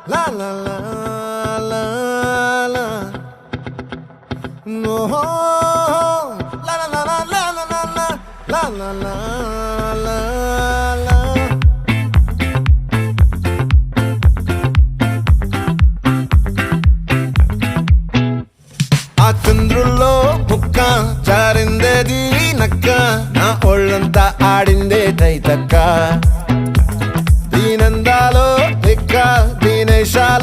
La la la la la. No. La la la la la la la la. La la la la la. ఆ చంద్రుల్లో ముక్క చారిందేది నక్క నా ఒళ్ళంతా ఆడిందే తైతక్క దీనందాలో లెక్క దీనేశాల